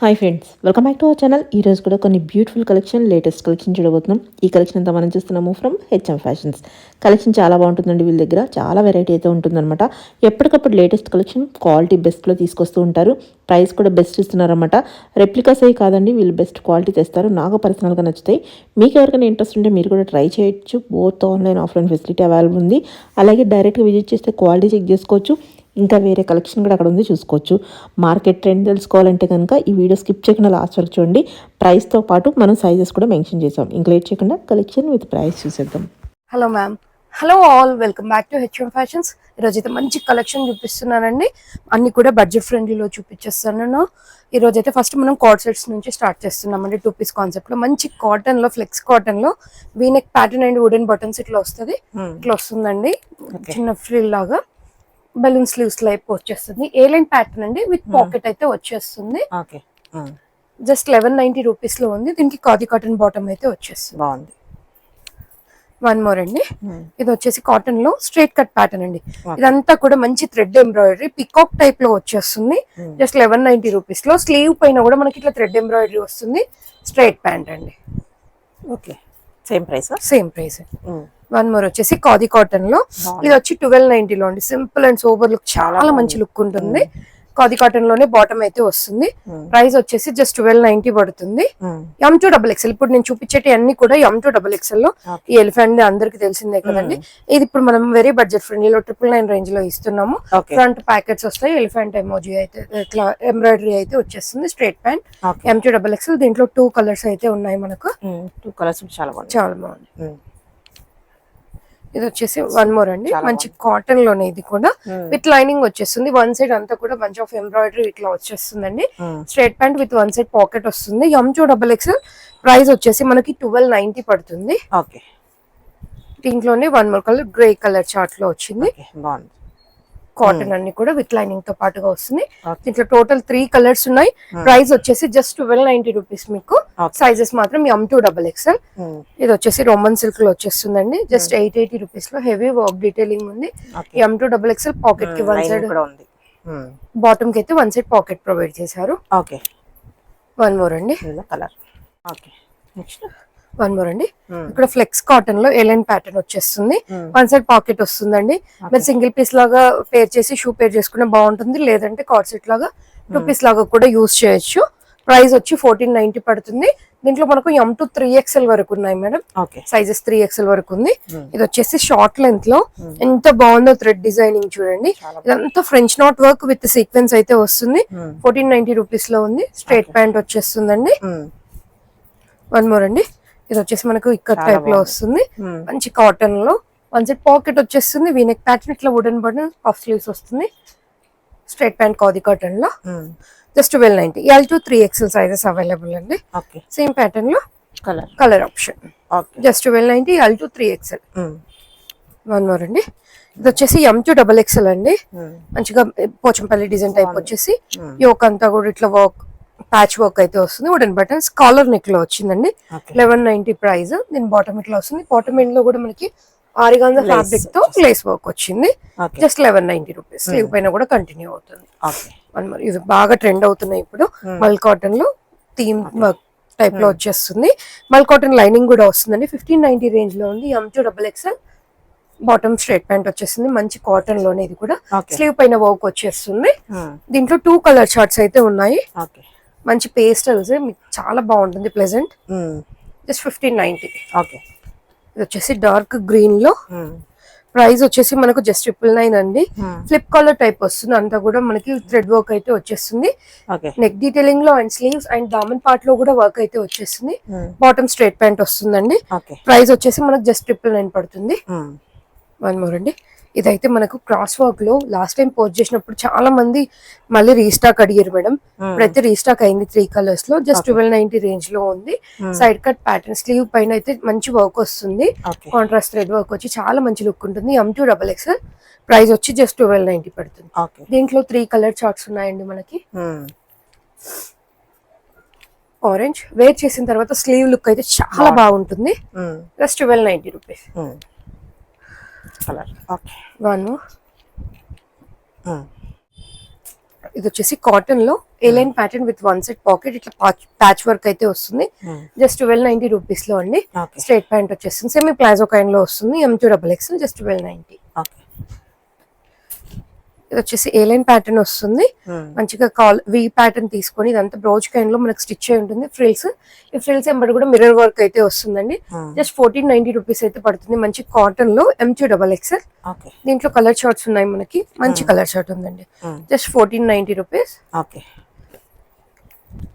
Hi friends, welcome back to our channel. ఈరోజు కూడా కొన్ని బ్యూటిఫుల్ కలెక్షన్, లేటెస్ట్ కలెక్షన్ చూడబోతున్నాం. ఈ కలెక్షన్ అంతా మనం చూస్తున్నాము ఫ్రమ్ హెచ్ఎం ఫ్యాషన్స్. కలెక్షన్ చాలా బాగుంటుందండి. వీళ్ళ దగ్గర చాలా వెరైటీ అయితే ఉంటుందన్నమాట. ఎప్పటికప్పుడు లేటెస్ట్ కలెక్షన్ క్వాలిటీ బెస్ట్లో తీసుకొస్తూ ఉంటారు. ప్రైస్ కూడా బెస్ట్ ఇస్తున్నారన్నమాట. రెప్లికాస్ అవి కాదండి, వీళ్ళు బెస్ట్ క్వాలిటీ తెస్తారు. నాకు పర్సనల్గా నచ్చుతాయి. మీకు ఎవరికైనా ఇంట్రెస్ట్ ఉంటే మీరు కూడా ట్రై చేయొచ్చు. Both online offline facility available ఉంది. అలాగే డైరెక్ట్గా విజిట్ చేస్తే క్వాలిటీ చెక్ చేసుకోవచ్చు. ఇంకా వేరే కలెక్షన్ కూడా అక్కడ ఉంది, చూసుకోవచ్చు. మార్కెట్ ట్రెండ్ తెలుసుకోవాలంటే కనుక ఈ వీడియో స్కిప్ చేయకుండా లాస్ట్ వరకు చూడండి. ప్రైస్తో పాటు మనం సైజెస్ కూడా మెన్షన్ చేసాం. ఇంకా లేట్ చేయకుండా కలెక్షన్ విత్ ప్రైస్ చూసేద్దాం. Hello ma'am, hello all, welcome back to HM fashions. ఈరోజు అయితే మంచి కలెక్షన్ చూపిస్తున్నానండి. అన్ని కూడా బడ్జెట్ ఫ్రెండ్లీలో చూపించేస్తాను. ఈరోజు అయితే ఫస్ట్ మనం కార్డ్ సెట్స్ నుంచి స్టార్ట్ చేస్తున్నామండి. 2 పీస్ కాన్సెప్ట్లో మంచి కాటన్లో, ఫ్లెక్స్ కాటన్లో V-neck pattern and wooden buttons ఇట్లా వస్తుంది. ఇట్లా వస్తుందండి, చిన్న ఫ్రిల్ లాగా బెలూన్ స్లీవ్స్ లైప్ వచ్చేస్తుంది. ఏ లైన్ ప్యాటర్న్ అండి, విత్ పాకెట్ అయితే వచ్చేస్తుంది. జస్ట్ 1190 రూపీస్ లో ఉంది. దీనికి ఖాదీ కాటన్ బాటమ్ అయితే వచ్చేస్తుంది. బాగుంది. వన్ మోర్ అండి, ఇది వచ్చేసి కాటన్ లో స్ట్రైట్ కట్ ప్యాటర్న్ అండి. ఇదంతా కూడా మంచి థ్రెడ్ ఎంబ్రాయిడరీ పికాక్ టైప్ లో వచ్చేస్తుంది. జస్ట్ 1190 రూపీస్ లో. స్లీవ్ పైన కూడా మనకి ఇట్లా థ్రెడ్ ఎంబ్రాయిడరీ వస్తుంది. స్ట్రైట్ ప్యాంట్ అండి. Okay, same price. Same price. One more వచ్చేసి ఖాదీ కాటన్ లో, ఇది వచ్చి 1290 లో అండి. సింపుల్ అండ్ సోబర్ లుక్, చాలా మంచి లుక్ ఉంటుంది. ఖాదీ కాటన్ లోనే బాటమ్ అయితే వస్తుంది. ప్రైస్ వచ్చేసి జస్ట్ 1290 పడుతుంది. M2XXL. ఇప్పుడు నేను చూపించేటి అన్ని కూడా M2XXL లో. ఈ ఎలిఫెంట్ అందరికి తెలిసిందే కదండి. ఇది ఇప్పుడు మనం వెరీ బడ్జెట్ ఫ్రెండ్లీలో 999 రేంజ్ లో ఇస్తున్నాము. ఫ్రంట్ ప్యాకెట్స్ వస్తాయి. ఎలిఫెంట్ ఎమోజీ అయితే ఇట్లా ఎంబ్రాయిడరీ అయితే వచ్చేస్తుంది. Straight pant M2XXL. దీంట్లో 2 కలర్స్ అయితే ఉన్నాయి మనకు. 2 కలర్స్ చాలా బాగుంది. ఇది వచ్చేసి వన్ మోర్ అండి, మంచి కాటన్ లోనే. ఇది కూడా విత్ లైనింగ్ వచ్చేస్తుంది. వన్ సైడ్ అంతా కూడా బంచ్ ఆఫ్ ఎంబ్రాయిడరీ ఇట్లా వచ్చేస్తుందండి. Straight pant with one side pocket వస్తుంది. M2XXL. ప్రైస్ వచ్చేసి మనకి 1290 పడుతుంది. దీంట్లోనే one more colour grey colour chart లో వచ్చింది. బాగుంది. కాటన్ అన్ని కూడా విత్ లైనింగ్ తో పాటుగా వస్తుంది. దీంట్లో టోటల్ 3 కలర్స్ ఉన్నాయి. ప్రైస్ వచ్చేసి జస్ట్ 1290 రూపీస్. మీకు సైజెస్ మాత్రం M2XXL. ఇది వచ్చేసి రోమన్ సిల్క్ లో వచ్చేస్తుందండి. జస్ట్ 880 రూపీస్ లో. హెవీ వర్క్ డీటెయిలింగ్ ఉంది. M2XXL. పాకెట్ కి వన్ సైడ్, బాటమ్ కి అయితే వన్ సైడ్ పాకెట్ ప్రొవైడ్ చేశారు. వన్ మోర్ అండి, కలర్. నెక్స్ట్ వన్ మోర్ అండి, ఇక్కడ ఫ్లెక్స్ కాటన్ లో ఎలైన్ ప్యాటర్న్ వచ్చేస్తుంది. వన్ సైడ్ పాకెట్ వస్తుందండి. మీరు సింగిల్ పీస్ లాగా పేర్ చేసి షూ పేర్ చేసుకునే బాగుంటుంది. లేదంటే కార్డ్ సెట్ లాగా 2 పీస్ లాగా కూడా యూజ్ చేయొచ్చు. ప్రైస్ వచ్చి 1490 పడుతుంది. దీంట్లో మనకు M2 3XL వరకు ఉన్నాయి మేడం. సైజెస్ 3XL వరకు ఉంది. ఇది వచ్చేసి షార్ట్ లెంత్ లో ఎంత బాగుందో థ్రెడ్ డిజైనింగ్ చూడండి. ఇదంతా French knot work with sequence అయితే వస్తుంది. 1490 రూపీస్ లో ఉంది. స్ట్రైట్ ప్యాంట్ వచ్చేస్తుందండి. వన్ మోర్ అండి, ఇది వచ్చేసి మనకు ఇక్కడ టైప్ లో వస్తుంది. మంచి కాటన్ లో వన్ సైడ్ పాకెట్ వచ్చేస్తుంది. వీనెక్ ప్యాటర్న్ ఇట్లా వుడెన్ బటన్ పఫ్ స్లీవ్స్ వస్తుంది. స్ట్రైట్ ప్యాంట్ ఖాదీ కాటన్ లో. Just 1290. L2 3XL sizes available అండి. సేమ్ ప్యాటర్న్ లో colour option. Just 1290. L2 3XL. One more అండి, ఇది వచ్చేసి M2XXL అండి. మంచిగా పోచంపల్లి డిజైన్ టైప్ వచ్చేసి యోక్ అంతా కూడా ఇట్లా వర్క్ ప్యాచ్ వర్క్ అయితే వస్తుంది. వుడెన్ బటన్స్ కాలర్ నెక్ లో వచ్చిందండి. 1190 ప్రైస్. దీని బాటమ్ ఇట్లా వస్తుంది. బాటమ్ ఎండ్ లో కూడా మనకి ఆరిగాంజా ఫ్యాబ్రిక్ తో లేస్ వర్క్ వచ్చింది. Just 1190 rupees. స్లీవ్ పైన కూడా కంటిన్యూ అవుతుంది. ఇవి బాగా ట్రెండ్ అవుతున్నాయి ఇప్పుడు. మల్ కాటన్ లో థీమ్ వర్క్ టైప్ లో వచ్చేస్తుంది. మల్ కాటన్ లైనింగ్ కూడా వస్తుందండి. 1590 రేంజ్ లో ఉంది. M2XXL. బాటమ్ స్ట్రైట్ ప్యాంట్ వచ్చేస్తుంది. మంచి కాటన్ లోనే. ఇది కూడా స్లీవ్ పైన వర్క్ వచ్చేస్తుంది. దీంట్లో 2 కలర్ చార్ట్స్ అయితే ఉన్నాయి. మంచి పేస్టల్స్, మీకు చాలా బాగుంటుంది. ప్లెజెంట్. జస్ట్ 1590. ఇది వచ్చేసి డార్క్ గ్రీన్ లో. ప్రైస్ వచ్చేసి మనకు జస్ట్ 999 అండి. ఫ్లిప్ కాలర్ టైప్ వస్తుంది. అంతా కూడా మనకి థ్రెడ్ వర్క్ అయితే వచ్చేస్తుంది. నెక్ డీటెయిలింగ్ లో and sleeves and Daman part లో కూడా వర్క్ అయితే వచ్చేస్తుంది. బాటమ్ స్ట్రైట్ ప్యాంట్ వస్తుందండి. ప్రైస్ వచ్చేసి మనకు జస్ట్ 999 పడుతుంది. వన్ మోర్ అండి, ఇదైతే మనకు క్రాస్ వర్క్ లో లాస్ట్ టైం పోస్ట్ చేసినప్పుడు చాలా మంది మళ్ళీ రీస్టాక్ అడిగారు మేడం. ఇప్పుడైతే రీస్టాక్ అయింది 3 కలర్స్ లో. జస్ట్ 1290 రేంజ్ లో ఉంది. Side cut pattern. స్లీవ్ పైన అయితే మంచి వర్క్ వస్తుంది. కాంట్రాస్ట్ థ్రెడ్ వర్క్ వచ్చి చాలా మంచి లుక్ ఉంటుంది. M2XXL. ప్రైస్ వచ్చి జస్ట్ 1290 పడుతుంది. దీంట్లో 3 కలర్ చార్ట్స్ ఉన్నాయండి మనకి. ఆరెంజ్ వేర్ చేసిన తర్వాత స్లీవ్ లుక్ అయితే చాలా బాగుంటుంది. Just 1290 rupees. వన్ ఇది వచ్చేసి కాటన్ లో A-line pattern with one set pocket ఇట్లా ప్యాచ్ వర్క్ అయితే వస్తుంది. జస్ట్ 1290 రూపీస్ లో అండి. స్ట్రైట్ ప్యాంట్ వచ్చేస్తుంది, సెమీ ప్లాజో కైండ్ లో వస్తుంది. M2XXL just 1290. ఇది వచ్చేసి ఏలైన్ ప్యాటర్న్ వస్తుంది. మంచిగా వి ప్యాటర్న్ తీసుకొని ఇదంతా బ్రౌజ్ కైండ్ లో మనకి స్టిచ్ అయి ఉంటుంది. ఫ్రిల్స్, ఈ ఫ్రిల్స్ ఎంబడి కూడా మిర్రర్ వర్క్ అయితే వస్తుందండి. జస్ట్ 1490 రూపీస్ అయితే పడుతుంది. మంచి కాటన్ లో M2XXL. దీంట్లో కలర్ షార్ట్స్ ఉన్నాయి మనకి. మంచి కలర్ షార్ట్ ఉందండి. Just 1490 rupees.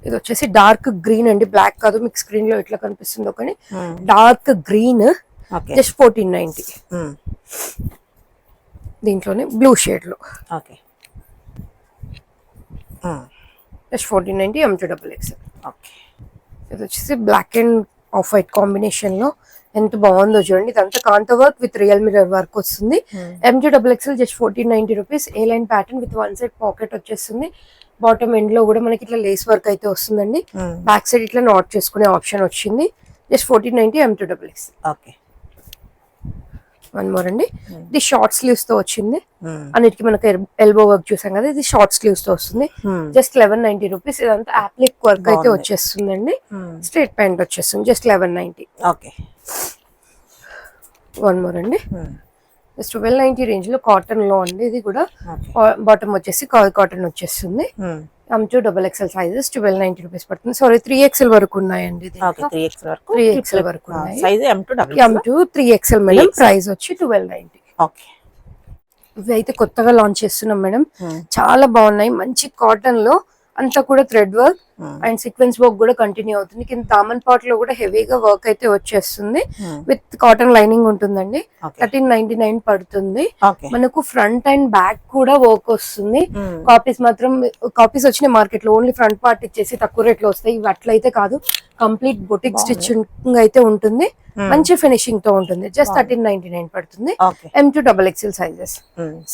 ఇది వచ్చేసి డార్క్ గ్రీన్ అండి, బ్లాక్ కాదు. మీకు స్క్రీన్ లో ఎట్లా కనిపిస్తుందో కానీ డార్క్ గ్రీన్. జస్ట్ 1490. దీంట్లోనే బ్లూ షేడ్ లో జస్ట్ 1490 M2XXL. ఇది వచ్చేసి black and off white combination లో ఎంత బాగుందో చూడండి. ఇదంతా kantha work with real mirror work వస్తుంది. M2XXL just 1490 rupees. A line pattern with one side pocket వచ్చేస్తుంది. బాటమ్ ఎండ్ లో కూడా మనకి ఇట్లా లేస్ వర్క్ అయితే వస్తుందండి. బ్యాక్ సైడ్ ఇట్లా నాట్ చేసుకునే ఆప్షన్ వచ్చింది. Just 1490 M2XXL. వన్ మోర్ అండి, ఇది షార్ట్ స్లీవ్స్ తో వచ్చింది. అన్నిటికీ మనకి ఎల్బో వర్క్ చూసాం కదా, ఇది షార్ట్ స్లీవ్స్ తో వస్తుంది. Just 1190 rupees. ఇదంతా అప్లిక్ వర్క్ అయితే వచ్చేస్తుందండి. స్ట్రైట్ ప్యాంట్ వచ్చేస్తుంది. జస్ట్ 1190. వన్ మోర్ అండి, జస్ట్ 1290 రేంజ్ లో కాటన్ లో అండి. ఇది కూడా బాటమ్ వచ్చేసి కాటన్ వచ్చేస్తుంది. M2XXL సైజెస్ 1290 రూపీస్ పడుతుంది. సారీ 3XL వరకు ఉన్నాయండి. 3XL వరకు ఉన్నాయి. M2 3XL madam. ప్రైస్ వచ్చి 1290. ఇవి అయితే కొత్తగా లాంచ్ చేస్తున్నాం మేడం. చాలా బాగున్నాయి. మంచి కాటన్ లో అంతా కూడా thread work and sequence work కూడా కంటిన్యూ అవుతుంది. కింద దామన్ పార్ట్ లో కూడా హెవీగా వర్క్ అయితే వచ్చేస్తుంది. విత్ కాటన్ లైనింగ్ ఉంటుందండి. 1399 పడుతుంది. మనకు ఫ్రంట్ అండ్ బ్యాక్ కూడా వర్క్ వస్తుంది. కాపీస్ వచ్చిన మార్కెట్ లో ఓన్లీ ఫ్రంట్ పార్ట్ ఇచ్చేసి తక్కువ రేట్ లో వస్తాయి. ఇవి అట్లయితే కాదు, కంప్లీట్ బొటిక్ స్టిచ్చింగ్ అయితే ఉంటుంది. మంచి ఫినిషింగ్ తో ఉంటుంది. జస్ట్ 1399 పడుతుంది. M2XXL sizes.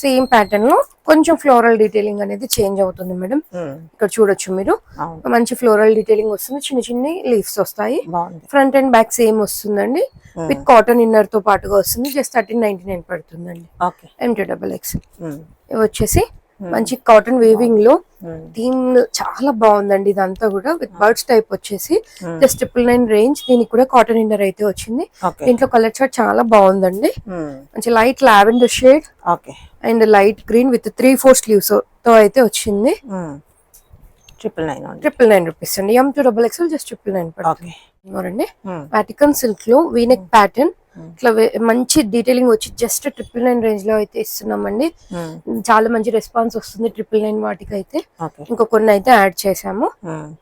సేమ్ ప్యాటర్న్ లో కొంచెం ఫ్లోరల్ డీటెయిలింగ్ అనేది చేంజ్ అవుతుంది మేడం. ఇక్కడ చూడొచ్చు మీరు, మంచి ఫ్లోరల్ డీటెయిలింగ్ వస్తుంది. చిన్న చిన్న లీవ్స్ వస్తాయి. ఫ్రంట్ అండ్ బ్యాక్ సేమ్ వస్తుందండి. విత్ కాటన్ ఇన్నర్ తో పాటుగా వస్తుంది. జస్ట్ 1399 పడుతుందండి. M2XXL. ఇవి వచ్చేసి మంచి కాటన్ వీవింగ్ లో థీమ్ చాలా బాగుందండి. ఇదంతా కూడా విత్ బర్డ్స్ టైప్ వచ్చేసి జస్ట్ 999 రేంజ్. దీనికి కూడా కాటన్ ఇన్నర్ అయితే వచ్చింది. దీంట్లో కలర్ చార్ట్ చాలా బాగుందండి. మంచి light lavender shade and light green with 3/4 sleeves తో అయితే వచ్చింది. 999 రూపీస్ అండి. M2XXL జస్ట్ 999 పడుతుంది. అండి వాటికన్ సిల్క్ లో వీనెక్ ప్యాటర్న్ ఇట్లా మంచి డీటెయిలింగ్ వచ్చి జస్ట్ 999 రేంజ్ లో అయితే ఇస్తున్నామండి. చాలా మంచి రెస్పాన్స్ వస్తుంది 999 వాటికి అయితే. ఇంకా కొన్ని అయితే యాడ్ చేసాము.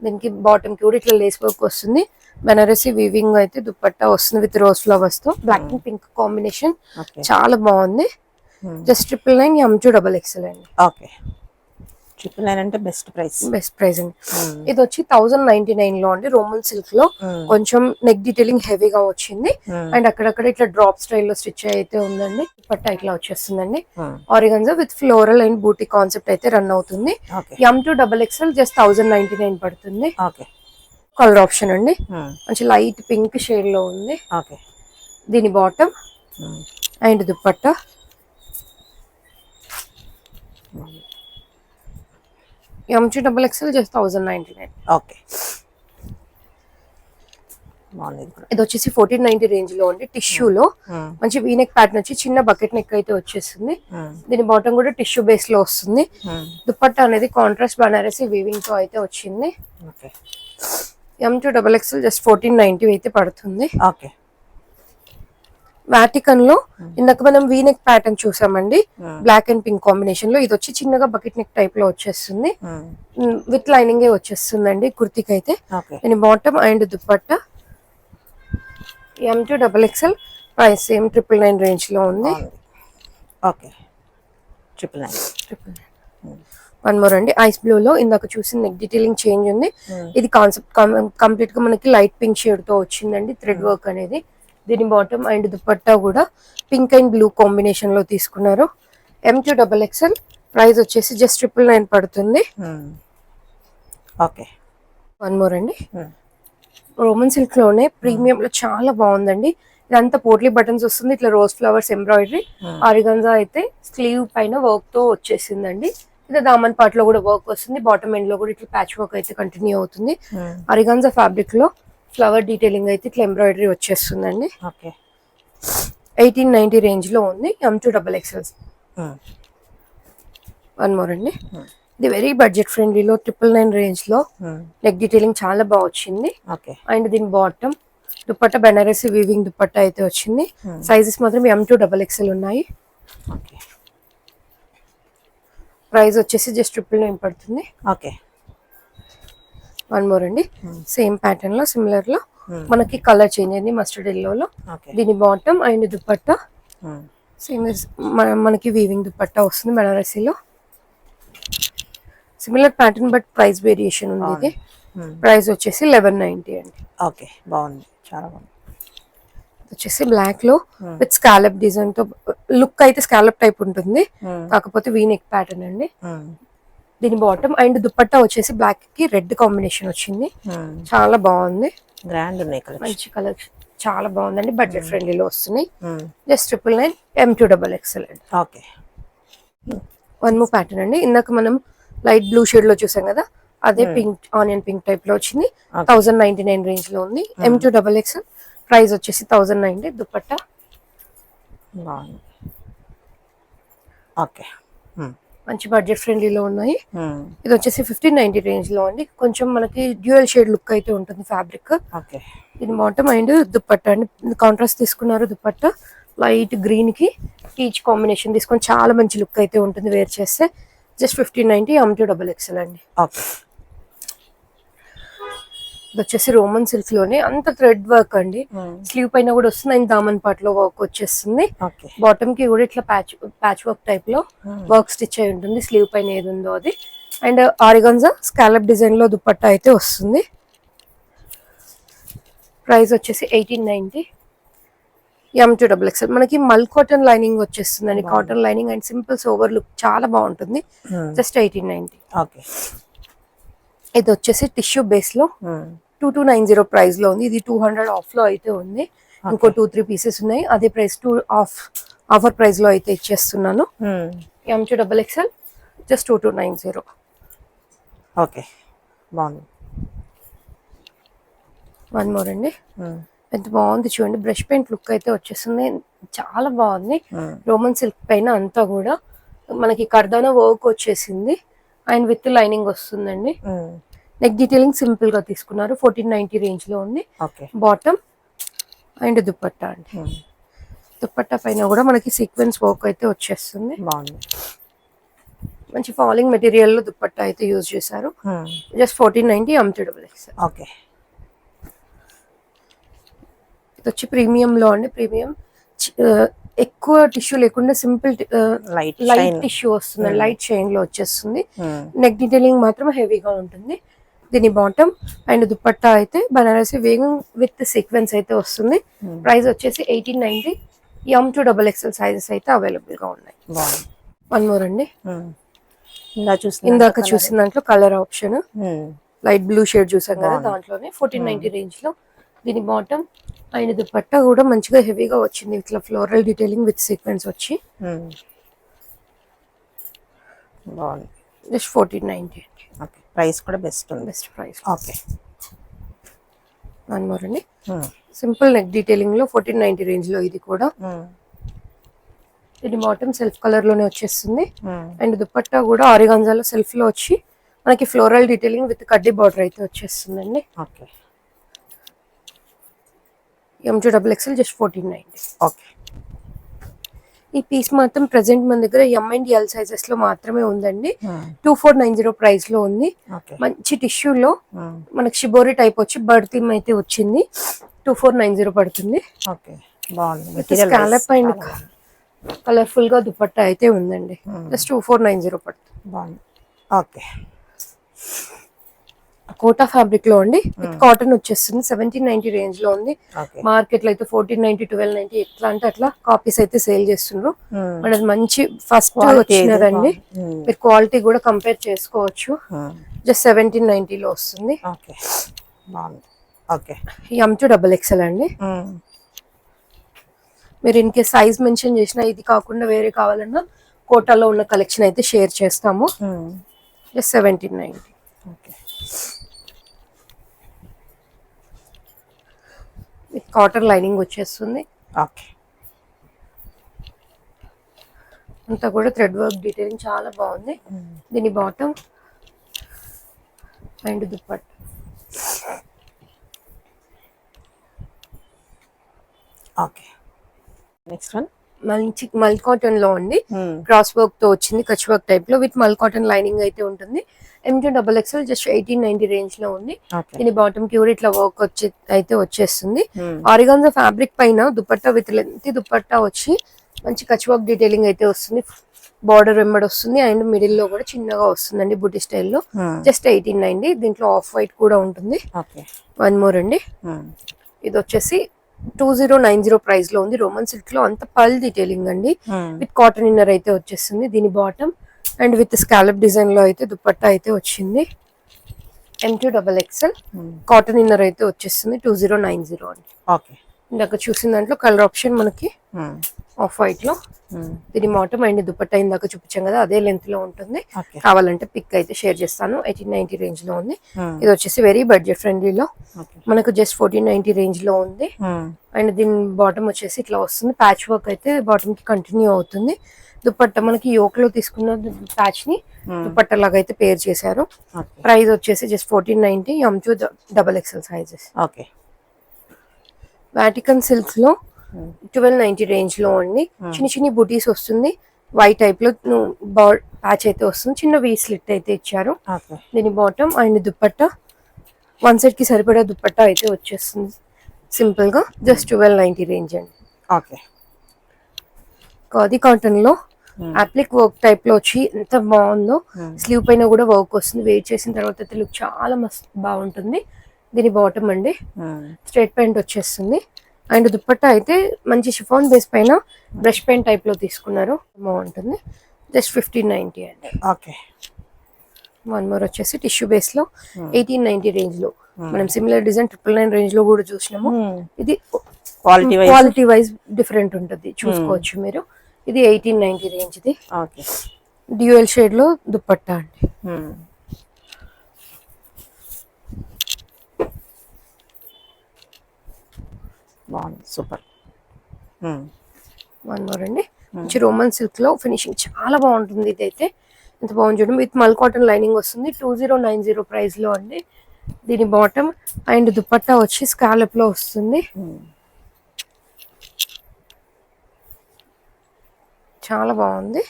దీనికి బాటమ్ కి కూడా ఇట్లా లేస్ వర్క్ వస్తుంది. బనారసి వీవింగ్ అయితే దుపట్టా వస్తుంది విత్ రోజ్ ఫ్లవర్స్ తో. బ్లాక్ అండ్ పింక్ కాంబినేషన్ చాలా బాగుంది. జస్ట్ 999 M2XXL అండి. 999 అంటే బెస్ట్ ప్రైస్ అండి. ఇది వచ్చి 1099 లో అండి. రోమన్ సిల్క్ లో కొంచెం నెక్ డీటెయిలింగ్ హెవీగా వచ్చింది. అండ్ అక్కడక్కడ ఇట్లా డ్రాప్ స్టైల్ లో స్టిచ్ అయితే ఉందండి. పట్టా ఇట్లా వచ్చేస్తుందండి. ఆరిగన్జా విత్ ఫ్లోరల్ అండ్ బూటీ కాన్సెప్ట్ అయితే రన్ అవుతుంది. M2XXL జస్ట్ 1099 పడుతుంది. కలర్ ఆప్షన్ అండి. మంచి లైట్ పింక్ షేడ్ లో ఉంది. దీని bottom and dupatta. M2XXL just 1099. ఇది వచ్చేసి 1490 రేంజ్ లో అండి. టిష్యూ లో మంచి వీనెక్ ప్యాటర్న్ వచ్చి చిన్న బకెట్ నెక్ అయితే వచ్చేస్తుంది. దీని బాటమ్ కూడా టిష్యూ బేస్ లో వస్తుంది. దుపట్టా అనేది కాంట్రాస్ట్ బనారసి వీవింగ్ తో అయితే వచ్చింది. M2XXL జస్ట్ 1490 అయితే పడుతుంది. వాటికన్ లో ఇందాక మనం వీనెక్ ప్యాటర్న్ చూసామండి. బ్లాక్ అండ్ పింక్ కాంబినేషన్ లో. ఇది వచ్చి చిన్నగా బకెట్ నెక్ టైప్ లో వచ్చేస్తుంది. విత్ లైనింగ్ వచ్చేస్తుందండి కుర్తీకి అయితే. దీని bottom and dupatta. M2XXL price same 999 range లో ఉంది. 999. వన్ మోర్ అండి, ఐస్ బ్లూ లో ఇందాక చూసిన నెక్ డీటెయిలింగ్ చేంజ్ ఉంది. ఇది కాన్సెప్ట్ కంప్లీట్ గా మనకి లైట్ పింక్ షేడ్ తో వచ్చిందండి థ్రెడ్ వర్క్ అనేది. దీని బాటమ్ అండ్ దుపట్టా కూడా పింక్ అండ్ బ్లూ కాంబినేషన్ లో తీసుకున్నారు. M2XXL ప్రైస్ వచ్చేసి జస్ట్ 999 పడుతుంది. వన్ మోర్ అండి, రోమన్ సిల్క్ లోనే ప్రీమియం లో చాలా బాగుందండి. ఇదంతా పోట్లీ బటన్స్ వస్తుంది. ఇట్లా రోజ్ ఫ్లవర్స్ ఎంబ్రాయిడరీ. ఆరిగన్జా అయితే స్లీవ్ పైన వర్క్ తో వచ్చేసిందండి. ఇది దామన్ పార్ట్ లో కూడా వర్క్ వస్తుంది, బాటమ్ ఎండ్ లో కూడా ఇట్లా ప్యాచ్ వర్క్ అయితే కంటిన్యూ అవుతుంది. Hmm. ఆర్గాన్జా ఫ్యాబ్రిక్ లో ఫ్లవర్ డీటెయిలింగ్ అయితే ఇట్లా ఎంబ్రాయిడరీ వచ్చేస్తుందండి. ఓకే 1890 రేంజ్ లో ఉంది. M2XXL. వన్ మోర్ అండి. ఇది వెరీ బడ్జెట్ ఫ్రెండ్లీలో 999 రేంజ్ లో నెక్ డీటెయిలింగ్ చాలా బాగా వచ్చింది. ఓకే అండ్ దీని బాటమ్ దుపట్టా బెనారసి వీవింగ్ దుపట్టా అయితే వచ్చింది. సైజెస్ మాత్రం M2XXL ఉన్నాయి. ఓకే ప్రైస్ వచ్చేసి జస్ట్ 999 పడుతుంది. ఓకే వన్ మోర్ అండి. సేమ్ ప్యాటర్న్ లో సిమిలర్ లో మనకి కలర్ చేంజ్ అయింది మస్టర్డ్ ఎల్లో. ఓకే దీని బాటమ్ అండ్ దుపట్టా సేమ్ మనకి వీవింగ్ దుపట్టా వస్తుంది బెనారసీలో. Similar pattern but price variation ఉంది. ఇది ప్రైస్ వచ్చేసి 1190 అండి. ఓకే బాగుంది, చాలా బాగుంది. వచ్చేసి బ్లాక్ లో విత్ స్కాలప్ డిజైన్ తో లుక్ అయితే స్కాలప్ టైప్ ఉంటుంది, కాకపోతే వీ నెక్ ప్యాటర్న్ అండి. దీని బాటమ్ అండ్ దుపట్టా వచ్చేసి బ్లాక్ కి రెడ్ కాంబినేషన్ వచ్చింది. చాలా బాగుంది, గ్రాండ్ ఉన్నాయి కలెక్షన్. మంచి కలెక్షన్, చాలా బాగుందండి. బడ్జెట్ ఫ్రెండ్లీలో వస్తున్నాయి. జస్ట్ 999 M2XXL అండి. ఓకే వన్ మోర్ ప్యాటర్న్ అండి. ఇందాక మనం లైట్ బ్లూ షేడ్ లో చూసాం కదా, అదే పింక్ ఆనియన్ పింక్ టైప్ లో వచ్చింది. 1099 రేంజ్ లో ఉంది. M2XXL. ప్రైస్ వచ్చేసి 1090. దుపట్టా బాగుంది. ఓకే మంచి బడ్జెట్ ఫ్రెండ్లీలో ఉన్నాయి. ఇది వచ్చేసి 1590 రేంజ్ లో అండి. కొంచెం మనకి డ్యూయల్ షేడ్ లుక్ అయితే ఉంటుంది ఫ్యాబ్రిక్. ఓకే దీని బాటమ్ అండ్ దుపట్టా అండి. కాంట్రాస్ట్ తీసుకున్నారు దుపట్టా లైట్ గ్రీన్ కి పీచ్ కాంబినేషన్ తీసుకొని చాలా మంచి లుక్ అయితే ఉంటుంది వేర్ చేస్తే. జస్ట్ 1590 M2XXL అండి. ఓకే ఇది వచ్చేసి రోమన్ సిల్క్ లోనే అంత థ్రెడ్ వర్క్ అండి. స్లీవ్ పైన కూడా వస్తుంది అండ్ దామన్ పార్ట్ లో వర్క్ వచ్చేస్తుంది. ఓకే బాటమ్ కి కూడా ఇట్లా ప్యాచ్ వర్క్ టైప్ లో వర్క్ స్టిచ్ అయి ఉంటుంది. స్లీవ్ పైన ఏది ఉందో అది. అండ్ ఆర్గాన్జా స్కాలప్ డిజైన్ లో దుపట్టా అయితే వస్తుంది. ప్రైస్ వచ్చేసి 1890. M2XXL. మనకి మల్ కాటన్ లైనింగ్ వచ్చేస్తుంది అండి. Cotton lining and simple sour look చాలా బాగుంటుంది. జస్ట్ 1890. ఓకే ఇది వచ్చేసి టిష్యూ బేస్ లో 2290 ప్రైస్ లో ఉంది. ఇది 200 ఆఫ్ లో అయితే ఉంది. ఇంకో 2-3 పీసెస్ ఉన్నాయి. అదే ప్రైస్ ఆఫర్ ప్రైస్ లో అయితే ఇచ్చేస్తున్నాను. M2XXL just 2290. ఓకే బాగుంది. వన్ మోర్ అండి. ఎంత బాగుంది చూడండి, బ్రష్ పెయింట్ లుక్ అయితే వచ్చేస్తుంది. చాలా బాగుంది. రోమన్ సిల్క్ పైన అంతా కూడా మనకి కర్దానా వర్క్ వచ్చేసింది అండ్ విత్ లైనింగ్ వస్తుందండి. నెక్ డీటెయిలింగ్ సింపుల్ గా తీసుకున్నారు. 1490 రేంజ్ లో ఉంది. ఓకే బాటమ్ అండ్ దుపట్టా అండి. దుపట్టా పైన కూడా మనకి సీక్వెన్స్ వర్క్ అయితే వచ్చేస్తుంది. బాగుంది. మంచి ఫాలింగ్ మెటీరియల్ లో దుపట్టా అయితే యూజ్ చేశారు. Just 1490 M2XXL. ఓకే ఇది వచ్చి ప్రీమియం లో అండి. ప్రీమియం ఎక్కువ టిష్యూ లేకుండా సింపుల్ లైట్ టిష్యూ వస్తుంది. లైట్ షైన్ లో వచ్చేస్తుంది. నెక్ డీటెయిలింగ్ మాత్రం హెవీగా ఉంటుంది. దీని బాటమ్ అండ్ దుపట్టా అయితే బనారసి వేవింగ్ విత్ సీక్వెన్స్ అయితే వస్తుంది. ప్రైస్ వచ్చేసి 1890. M2XXL సైజెస్ అయితే అవైలబుల్ గా ఉన్నాయి. వన్ మోర్ అండి. ఇందాక చూసిన దాంట్లో colour option light blue shade చూసాం కదా, దాంట్లోనే 1490 రేంజ్ లో. దీని బాటమ్ అండ్ దుపట్టా కూడా మంచిగా హెవీగా వచ్చింది. ఇట్లా ఫ్లోరల్ డీటెయిలింగ్ విత్ సీక్వెన్స్ వచ్చి బాగుంది. జస్ట్ 1490. ఓకే ప్రైస్ కూడా బెస్ట్ ఉంది. Best price. Okay one more అండి. సింపుల్ నెక్ డీటెయిలింగ్ లో 1490 రేంజ్ లో ఇది కూడా. ఇది బాటమ్ సెల్ఫ్ కలర్ లోనే వచ్చేస్తుంది అండ్ దుపట్టా కూడా ఆరిగాంజాలో సెల్ఫ్ లో వచ్చి మనకి ఫ్లోరల్ డీటెయిలింగ్ విత్ కడ్డీ బార్డర్ అయితే వచ్చేస్తుందండి. Okay M2XXL just 1490. ఓకే ఈ పీస్ మాత్రం ప్రెసెంట్ మన దగ్గర M అండ్ L సైజెస్ లో మాత్రమే ఉందండి. 2490 ప్రైస్ లో ఉంది. మంచి టిష్యూ లో మనకి షిబోరి టైప్ వచ్చి బర్డ్ థీమ్ అయితే వచ్చింది. 2490 పడుతుంది. ఓకే బాగుంది. స్కాలప్ అండ్ కలర్ఫుల్ గా దుపట్టా అయితే ఉందండి. జస్ట్ 2490 పడుతుంది. బాగుంది. ఓకే కోటా ఫ్యాబ్రిక్ లో అండి విత్ కాటన్ వచ్చేస్తుంది. 1790 రేంజ్ లో ఉంది. మార్కెట్ లో అయితే 1490, 1290 ఎట్లా అంటే అట్లా కాపీస్ అయితే సేల్ చేస్తున్నారు. మనది మంచి ఫస్ట్ వచ్చినదండి. మీరు క్వాలిటీ కూడా కంపేర్ చేసుకోవచ్చు. జస్ట్ 1790 లో వస్తుంది. ఓకే బాగుంది. ఓకే M2XXL అండి. మీరు ఇన్ కేస్ సైజ్ మెన్షన్ చేసినా ఇది కాకుండా వేరే కావాలన్నా కోటాలో ఉన్న కలెక్షన్ అయితే షేర్ చేస్తాము. జస్ట్ 1790. ఓకే. కాటన్ లైనింగ్ వచ్చేస్తుంది. ఓకే. అంతా కూడా థ్రెడ్ వర్క్ డీటెయిలింగ్ చాలా బాగుంది. దీని bottom and dupatta. Okay. Next one మంచి మల్ కాటన్ లో అండి, క్రాస్ వర్క్ తో వచ్చింది, కచ్ వర్క్ టైప్ లో విత్ మల్ కాటన్ లైనింగ్ అయితే ఉంటుంది. M2XXL జస్ట్ 1890 రేంజ్ లో ఉంది. దీని బాటమ్ కి కూడా ఇట్లా వర్క్ అయితే వచ్చేస్తుంది. ఆరిగాన్జా ఫ్యాబ్రిక్ పైన దుపట్టా విత్ లెంత్ దుపట్టా వచ్చి మంచి కచ్ వర్క్ డీటెయిలింగ్ అయితే వస్తుంది. బార్డర్ వెంబడి వస్తుంది అండ్ మిడిల్ లో కూడా చిన్నగా వస్తుందండి బుటీ స్టైల్లో. జస్ట్ 1890. దీంట్లో ఆఫ్ వైట్ కూడా ఉంటుంది. వన్ మోర్ అండి, ఇది వచ్చేసి 2090 ప్రైస్ లో ఉంది. రోమన్ సిల్క్ లో అంత పల్ డీటెయిలింగ్ అండి, విత్ కాటన్ ఇన్నర్ అయితే వచ్చేస్తుంది. దీని bottom and with scallop design లో అయితే దుపట్టా అయితే వచ్చింది. M2XXL కాటన్ ఇన్నర్ అయితే వచ్చేస్తుంది. 2090 అండి. ఓకే. ఇందాక చూసిన దాంట్లో కలర్ ఆప్షన్ మనకి ఆఫ్ వైట్ లో. దీని బాటమ్ అండ్ దుపట్టా ఇందాక చూపించాం కదా, అదే లెంత్ లో ఉంటుంది. కావాలంటే పిక్ అయితే షేర్ చేస్తాను. 1890 రేంజ్ లో ఉంది. ఇది వచ్చేసి వెరీ బడ్జెట్ ఫ్రెండ్లీలో మనకు జస్ట్ 1490 రేంజ్ లో ఉంది. అండ్ దీని బాటమ్ వచ్చేసి ఇట్లా వస్తుంది. ప్యాచ్ వర్క్ అయితే బాటమ్ కి కంటిన్యూ అవుతుంది. దుపట్టా మనకి యోక్ లో తీసుకున్న ప్యాచ్ ని దుపట్టా లాగా అయితే పేర్ చేశారు. ప్రైస్ వచ్చేసి just 1490. M2XXL sizes. Okay. Vatican silks లో 1290 రేంజ్ లో అండి. చిన్న చిన్న బుటీస్ వస్తుంది. వైట్ టైప్ లో ప్యాచ్ అయితే వస్తుంది. చిన్న వీ స్లిట్ అయితే ఇచ్చారు. దీని bottom and dupatta one set కి సరిపడా దుపట్టా అయితే వచ్చేస్తుంది సింపుల్ గా. జస్ట్ 1290 రేంజ్ అండి. ఓకే. ఖాదీ కాటన్ లో అప్లిక్ వర్క్ టైప్ లో వచ్చి ఎంత బాగుందో. స్లీవ్ పైన కూడా వర్క్ వస్తుంది. వెయిట్ చేసిన తర్వాత అయితే లుక్ చాలా మస్తు బాగుంటుంది. దీని బాటమ్ అండి స్ట్రైట్ ప్యాంట్ వచ్చేస్తుంది. అండ్ దుపట్టా అయితే మంచి షిఫాన్ బేస్ పైన బ్రష్ పెయింట్ టైప్ లో తీసుకున్నారు. బాగుంటుంది. జస్ట్ 1590 అండి. ఓకే. వన్ మోర్ వచ్చేసి టిష్యూ బేస్ లో 1890 రేంజ్ లో. మనం సిమిలర్ డిజైన్ 999 రేంజ్ లో కూడా చూసినాము. ఇది క్వాలిటీ వైజ్ డిఫరెంట్ ఉంటుంది, చూసుకోవచ్చు మీరు. ఇది 1890 రేంజ్. ఇది డ్యూయల్ షేడ్ లో దుపట్టా అండి. బాగుంది, సూపర్. వన్ మోర్ అండి, మంచి రోమన్ సిల్క్ లో ఫినిషింగ్ చాలా బాగుంటుంది. ఇది అయితే ఎంత బాగుంది చూడండి. విత్ మల్ కాటన్ లైనింగ్ వస్తుంది. 2090 ప్రైస్ లో అండి. దీని బాటమ్ అండ్ దుపట్టా వచ్చి స్కాలప్ లో వస్తుంది. చాలా బాగుంది.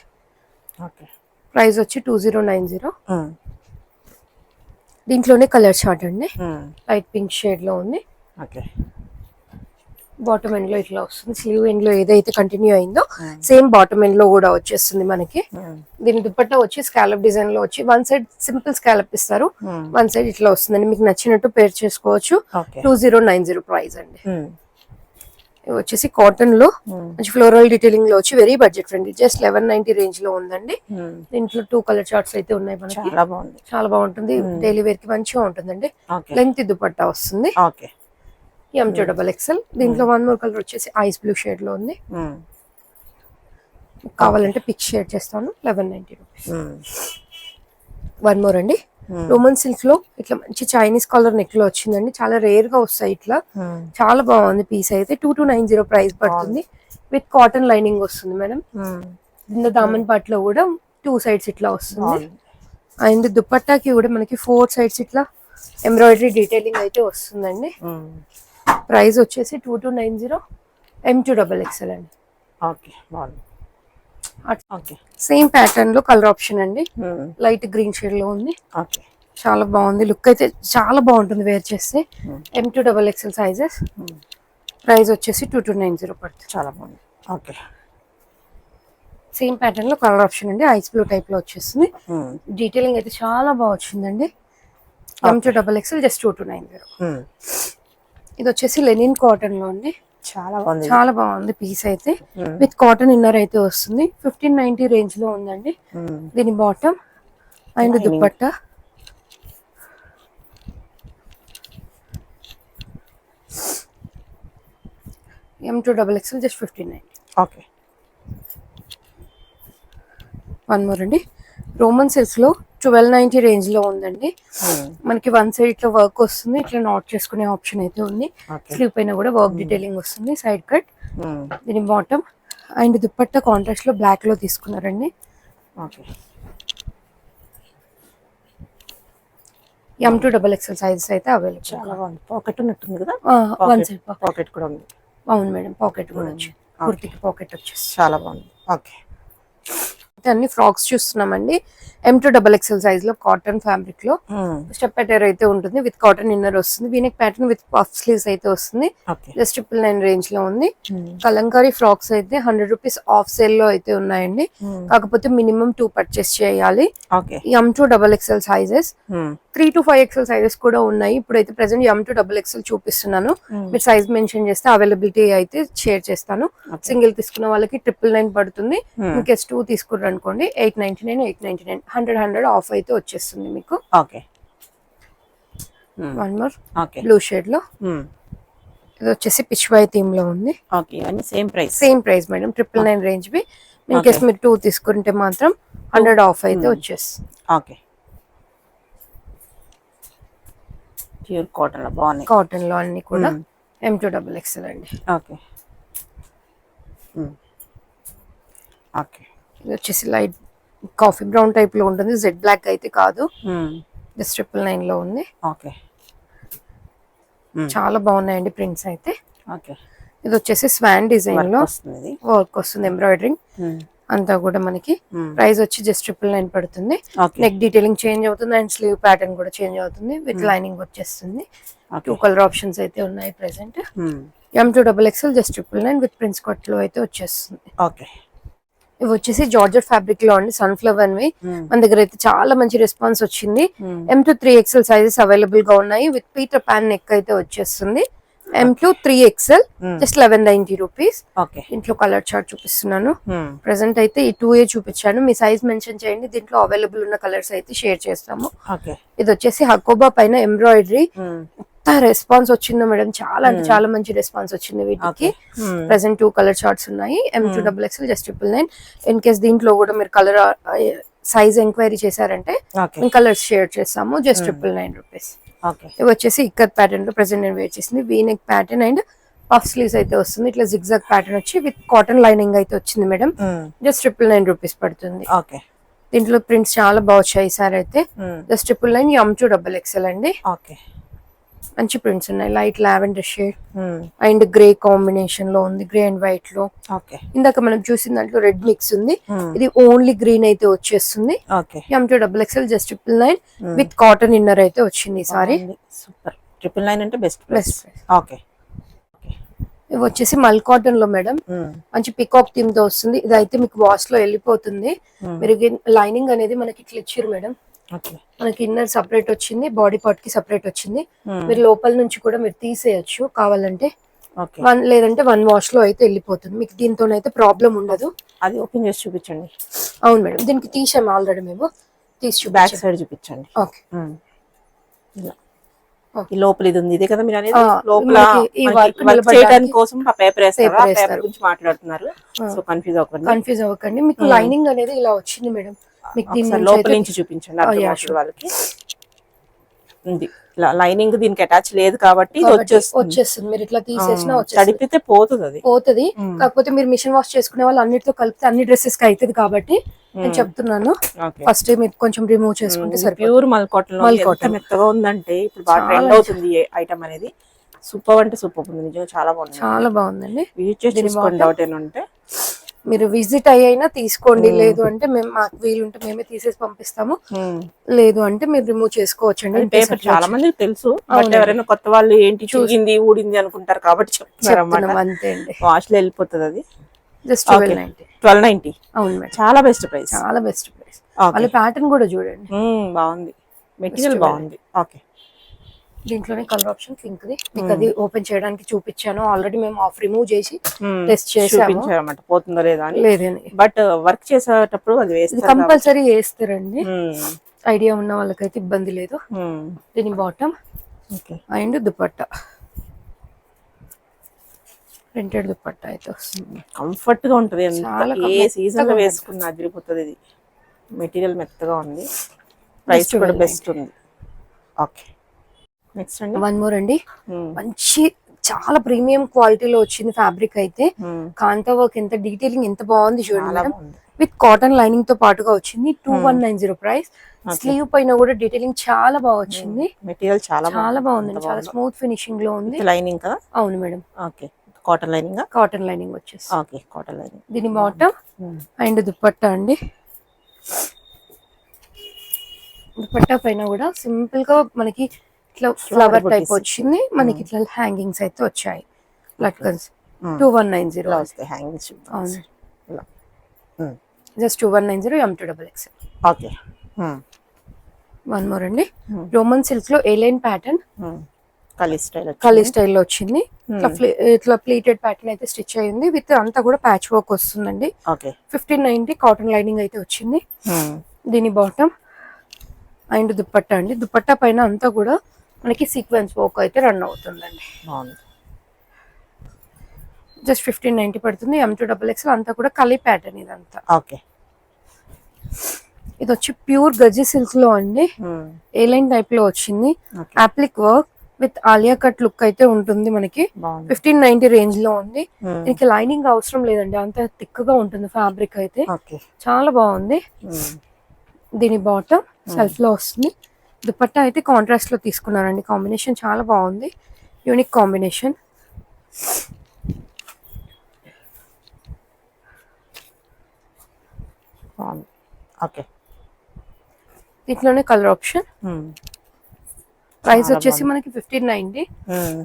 ప్రైస్ వచ్చి 2090. దీంట్లోనే కలర్ చార్ట్ అండి. లైట్ పింక్ షేడ్ లో ఉంది. బాటమ్ ఎండ్ లో ఇట్లా వస్తుంది. స్లీవ్ ఎండ్ లో ఏదైతే కంటిన్యూ అయిందో సేమ్ బాటమ్ ఎండ్ లో కూడా వచ్చేస్తుంది మనకి. దీని దుపట్టా వచ్చి స్కాలప్ డిజైన్ లో వచ్చి వన్ సైడ్ సింపుల్ స్కాలప్ ఇస్తారు, వన్ సైడ్ ఇట్లా వస్తుందండి. మీకు నచ్చినట్టు పేర్ చేసుకోవచ్చు. 2090 ప్రైస్ అండి. ఇవి వచ్చేసి కాటన్ లో మంచి ఫ్లోరల్ డీటెయిలింగ్ లో వచ్చి very budget friendly. Just 1190 range లో ఉందండి. దీంట్లో 2 కలర్ చార్ట్స్ అయితే ఉన్నాయి మనకి. చాలా బాగుంటుంది. డైలీ వేర్ కి మంచిగా ఉంటుందండి. లెంత్ దుపట్టా వస్తుంది. M2XXL. దీంట్లో వన్ మోర్ కలర్ వచ్చేసి ఐస్ బ్లూ షేడ్ లో ఉంది. కావాలంటే పిక్ షేర్ చేస్తాను. 1190 రూపీస్. వన్ మోర్ అండి, రోమన్ సిల్క్ లో ఇట్లా మంచి చైనీస్ కలర్ నెక్ లో వచ్చిందండి. చాలా రేర్ గా వస్తాయి ఇట్లా. చాలా బాగుంది పీస్ అయితే. 2290 ప్రైస్ పడుతుంది. విత్ కాటన్ లైనింగ్ వస్తుంది మేడం. దీంట్లో దామన్ పార్ట్ లో కూడా 2 సైడ్స్ ఇట్లా వస్తుంది. అండ్ దుపట్టాకి కూడా మనకి 4 సైడ్స్ ఇట్లా ఎంబ్రాయిడరీ డీటెయిలింగ్ అయితే వస్తుందండి. ప్రైస్ వచ్చేసి 2290. M2XXL అండి. సేమ్ ప్యాటర్న్ లో కలర్ ఆప్షన్ అండి. లైట్ గ్రీన్ షేడ్ లో ఉంది. చాలా బాగుంది. లుక్ అయితే చాలా బాగుంటుంది వేర్ చేస్తే. M2XXL sizes. ప్రైస్ వచ్చేసి 2290 పడుతుంది. చాలా బాగుంది. సేమ్ ప్యాటర్న్ లో కలర్ ఆప్షన్ అండి. ఐస్ బ్లూ టైప్ లో వచ్చేస్తుంది. డీటెయిలింగ్ అయితే చాలా బాగా వచ్చిందండి. M2XXL just 2290. ఇది వచ్చేసి లెనిన్ కాటన్ లో అండి. చాలా బాగుంది పీస్ అయితే. విత్ కాటన్ ఇన్నర్ అయితే వస్తుంది. 1590 రేంజ్ లో ఉందండి. దీని bottom and dupatta M2XXL just 1590. One more అండి. రోమన్ సిల్క్స్ లో 1290 రేంజ్ లో ఉందండి. మనకి వన్ సైడ్ ఇట్లా వర్క్ వస్తుంది, ఇట్లా నాట్ చేసుకునే ఆప్షన్ అయితే ఉంది. స్లీవ్ పైన కూడా వర్క్ డీటెయిలింగ్ వస్తుంది, సైడ్ కట్. దీని బాటమ్ అండ్ దుపట్టా కాంట్రాస్ట్ లో బ్లాక్ లో తీసుకున్నారండి. ఓకే. M2XXL సైజెస్ అయితే అవైలబుల్. చాలా బాగుంది. పాకెట్ ఉన్నట్టుంది కదా? వన్ సైడ్ పాకెట్ కూడా ఉంది. అవును మేడం, పాకెట్ కూడా వచ్చి కుర్తికి పాకెట్ వచ్చేసి చాలా బాగుంది. ఓకే. అన్ని ఫ్రాక్స్ చూస్తున్నామండి. M2XXL సైజ్ లో కాటన్ ఫ్యాబ్రిక్ లో స్టెప్ ప్యాటర్న్ అయితే ఉంటుంది, విత్ కాటన్ ఇన్నర్ వస్తుంది. V-neck pattern with puff sleeves అయితే వస్తుంది. జస్ట్ 999 రేంజ్ లో ఉంది. కలంకారీ ఫ్రాక్స్ అయితే 100 రూపీస్ ఆఫ్ సేల్ లో అయితే ఉన్నాయండి. కాకపోతే మినిమం 2 పర్చేస్ చేయాలి. M2XXL sizes 3 to 5XL sizes కూడా ఉన్నాయి. ఇప్పుడైతే ప్రెసెంట్ M2XXL చూపిస్తున్నాను. మీరు సైజ్ మెన్షన్ చేస్తే అవైలబిలిటీ అయితే షేర్ చేస్తాను. సింగిల్ తీసుకున్న వాళ్ళకి 999 పడుతుంది. ఇంకేస్ 2 తీసుకున్నారు అనుకోండి 899, 899, 100 ఆఫ్ అయితే వచ్చేస్తుంది మీకు. Okay. One more okay. Blue shade లో ఇది వచ్చేసి పిచ్వాయ్ థీమ్ లో ఉంది. ఓకే. ఇవన్నీ సేమ్ ప్రైస్ మేడం, 999 రేంజ్ వి. ఇన్ కేస్ మీరు 2 తీసుకుంటే మాత్రం 100 ఆఫ్ అయితే వచ్చేస్తుంది. ఓకే. ప్యూర్ కాటన్ లో బాగున్నాయి. కాటన్ లో అన్ని కూడా M2XXL అండి. ఓకే. ఓకే. ఇది వచ్చేసి లైట్ కాఫీ బ్రౌన్ టైప్ లో ఉంటుంది, జెడ్ బ్లాక్ అయితే కాదు. జస్ట్ 999 లో ఉంది. ఓకే. చాలా బాగున్నాయండి ప్రింట్స్ అయితే. ఓకే. ఇది వచ్చేసి స్వాన్ డిజైన్ లో వర్క్ వస్తుంది, ఎంబ్రాయిడరింగ్ అంతా కూడా మనకి. ప్రైస్ వచ్చి జస్ట్ 999 పడుతుంది. నెక్ డీటెయిలింగ్ చేంజ్ అవుతుంది అండ్ స్లీవ్ ప్యాటర్న్ కూడా చేంజ్ అవుతుంది, విత్ లైనింగ్ వచ్చేస్తుంది. 2 కలర్ ఆప్షన్స్ అయితే ఉన్నాయి present. M2XXL just 999 with prince cut లో అయితే వచ్చేస్తుంది. ఓకే. ఇవి వచ్చేసి జార్జెట్ ఫ్యాబ్రిక్ లో అండి, సన్ఫ్లవర్ వి. మన దగ్గర అయితే చాలా మంచి రెస్పాన్స్ వచ్చింది. M2XXL సైజెస్ అవైలబుల్ గా ఉన్నాయి, విత్ పీటర్ పాన్ నెక్ అయితే వచ్చేస్తుంది. M2XXL just 1190 rupees. ఇంట్లో కలర్ చార్ట్ చూపిస్తున్నాను. ప్రెసెంట్ అయితే ఈ 2A చూపించాను, మీ సైజ్ మెన్షన్ చేయండి, దీంట్లో అవైలబుల్ ఉన్న కలర్స్ అయితే షేర్ చేస్తాము. ఇది వచ్చేసి హకోబా పైన ఎంబ్రాయిడరీ. రెస్పాన్స్ వచ్చిందా మేడం? చాలా అంటే చాలా మంచి రెస్పాన్స్ వచ్చింది వీటికి. ప్రెసెంట్ 2 కలర్ చార్ట్స్ ఉన్నాయి. M2XXL just 999. ఇన్ కేస్ దీంట్లో కూడా మీరు కలర్ సైజ్ ఎంక్వైరీ చేశారంటే కలర్స్ షేర్ చేస్తాము, జస్ట్ 999 రూపీస్. ఇవి వచ్చేసి ఇక్కత్ ప్యాటర్న్ లో ప్రెసెంట్ నేను వేర్ చేసింది. V-neck pattern and puff sleeves అయితే వస్తుంది. ఇట్లా జిగ్జాగ్ ప్యాటర్న్ వచ్చి విత్ కాటన్ లైనింగ్ అయితే వచ్చింది మేడం. జస్ట్ 999 రూపీస్ పడుతుంది. దీంట్లో ప్రింట్స్ చాలా బాగా వచ్చాయి సార్ అయితే. జస్ట్ 999 M2XXL అండి. మంచి ప్రింట్స్ ఉన్నాయి, light lavender shade and grey combination లో ఉంది, గ్రే అండ్ వైట్ లో. ఇందాక మనం చూసిన దాంట్లో రెడ్ మిక్స్ ఉంది, ఇది ఓన్లీ గ్రీన్ అయితే వచ్చేస్తుంది. M2XXL just 999 with cotton inner అయితే వచ్చింది ఈసారి. సూపర్. 999 అంటే బెస్ట్ ప్రైస్. ఓకే. ఇవి వచ్చేసి మల్ కాటన్ లో మేడం, మంచి పికాక్ థీమ్ తో వస్తుంది. ఇది అయితే మీకు వాష్ లో వెళ్ళిపోతుంది. మీరు లైనింగ్ అనేది మనకి ఇట్లా ఇచ్చారు మేడం, మనకి ఇన్నర్ సపరేట్ వచ్చింది, బాడీ పార్ట్ కి సపరేట్ వచ్చింది. మీరు లోపల నుంచి కూడా మీరు తీసేయచ్చు కావాలంటే, లేదంటే 1 వాష్ లో అయితే వెళ్ళిపోతుంది. మీకు దీంతోనైతే ప్రాబ్లం ఉండదు. అది ఓపెన్ చేసి చూపించండి. అవును మేడం, దీనికి తీసాము ఆల్రెడీ మేము, తీసి బ్యాక్ సైడ్ చూపించండి. ఓకే. ఈ లోపల ఇది ఉంది, ఇదే కదా మీరు అనేది? లోపల ఈ వర్క్ చేయడానికి కోసం ఆ పేపర్ వేస్తారు, ఆ పేపర్ గురించి మాట్లాడుతున్నారు. సో కన్ఫ్యూజ్ అవ్వకండి. మీకు లైనింగ్ అనేది ఇలా వచ్చింది మేడం, మీకు దీని లోపల నుంచి చూపించండి వాళ్ళకి. లైనింగ్ దీనికి అటాచ్ లేదు కాబట్టి వచ్చేస్తుంది. మీరు ఇట్లా తీసేసినా తడిపితే పోతుంది. కాకపోతే మీరు మిషన్ వాష్ చేసుకునే వాళ్ళు అన్నిటితో కలిపితే అన్ని డ్రెస్సెస్ కి అవుతుంది కాబట్టి నేను చెప్తున్నాను. ఫస్ట్ మీరు కొంచెం రిమూవ్ చేసుకుంటే సరే. ప్యూర్ మల్ కాటన్ మెత్తగా ఉందంటే ఇప్పుడు బాగా ట్రెండ్ అవుతుంది ఐటమ్ అనేది. సూపర్ అంటే సూపర్ ఉంది, నిజంగా చాలా బాగుంది. చాలా బాగుందండి. డౌట్ ఏమంటే మీరు విజిట్ అయ్యైనా తీసుకోండి, లేదు అంటే మేము మాకు వీలుంటే మేమే తీసేసి పంపిస్తాము, లేదు అంటే మీరు రిమూవ్ చేసుకోవచ్చు అండి. పేపర్ చాలా మంది తెలుసు, ఎవరైనా కొత్త వాళ్ళు ఏంటి చూసింది ఊడింది అనుకుంటారు కాబట్టి చెప్తున్నారు. అంతే అండి, వాష్ లో వెళ్ళిపోతుంది అది. జస్ట్ 1290. అవును మేడం, చాలా బెస్ట్ ప్రైస్. వాళ్ళ ప్యాటర్న్ కూడా చూడండి, బాగుంది, మెటీరియల్ బాగుంది. ఓకే. దీంట్లోనే కలర్ ఆప్షన్ పింక్ ది, మీకు అది ఓపెన్ చేయడానికి చూపించాను ఆల్రెడీ. మేము ఆఫ్ రిమూవ్ చేసి టెస్ట్ చేసాము, పోతుందో లేదా లేదని. బట్ వర్క్ చేసేటప్పుడు అది వేస్తారు, కంపల్సరీ వేస్తారండి. ఐడియా ఉన్న వాళ్ళకైతే ఇబ్బంది లేదు. దీని bottom and dupatta printed dupatta అయితే వస్తుంది. కంఫర్ట్ గా ఉంటది, ఏ సీజన్ లో వేసుకున్నా అదిరిపోతుంది ఇది. మెటీరియల్ మెత్తగా ఉంది, ప్రైస్ కూడా 1290. బెస్ట్ ఉంది. ఓకే, నెక్స్ట్ అండి. వన్ మోర్ అండి, మంచి చాలా ప్రీమియం క్వాలిటీలో వచ్చింది ఫ్యాబ్రిక్ అయితే. కాంతా వర్క్ ఎంత డీటెయిలింగ్ ఎంత బాగుంది చూడండి మేడం. విత్ కాటన్ లైనింగ్ తో పాటుగా వచ్చింది. 2190 ప్రైస్. స్లీవ్ పైన కూడా డీటెయిలింగ్ చాలా బాగా వచ్చింది. మెటీరియల్ చాలా బాగుంది, చాలా స్మూత్ ఫినిషింగ్ లో ఉంది. లైనింగ్ కదా? అవును madam. Okay, cotton lining. Cotton lining వచ్చేసి. Okay, cotton lining. దీని బాటమ్ అండ్ దుపట్టా అండి. దుపట్టా పైన కూడా సింపుల్ గా మనకి ఇట్లా ఫ్లవర్ టైప్ వచ్చింది. మనకి ఇట్లా హ్యాంగింగ్స్ అయితే వచ్చాయి. లట్కన్స్ 2190 వస్తాయి హ్యాంగింగ్స్. అవును, just 2190 M2XXL. Okay, one more అండి, రోమన్ సిల్క్ లో ఏలైన్ ప్యాటర్న్ కలీ స్టైల్లో వచ్చింది. ఇట్లా ప్లీటెడ్ ప్యాటర్న్ అయితే స్టిచ్ అయ్యింది. విత్ అంతా కూడా ప్యాచ్ వర్క్ వస్తుందండి. 1590 కాటన్ లైనింగ్ అయితే వచ్చింది. దీని బాటమ్ అండ్ దుపట్టా అండి. దుపట్టా పైన అంతా కూడా మనకి సీక్వెన్స్ వర్క్ అయితే రన్ అవుతుందండి. జస్ట్ 1590 పడుతుంది. M2XXL అంతా కూడా కలీ ప్యాటర్న్ ఇదంతా. ఓకే, ఇది వచ్చి ప్యూర్ గజ్జి సిల్క్ లో అండి. ఏలైన్ టైప్ లో వచ్చింది. అప్లిక్ work with Alia cut look అయితే ఉంటుంది మనకి. 1590 రేంజ్ లో ఉంది. దీనికి లైనింగ్ అవసరం లేదండి, అంత థిక్ గా ఉంటుంది ఫ్యాబ్రిక్ అయితే. చాలా బాగుంది. దీని బాటమ్ సెల్ఫ్ లో వస్తుంది. దుపట్టా అయితే కాంట్రాస్ట్ లో తీసుకున్నారండి. కాంబినేషన్ చాలా బాగుంది, యూనిక్ కాంబినేషన్. ఓకే, దీంట్లోనే కలర్ ఆప్షన్. ప్రైస్ వచ్చేసి మనకి 1590.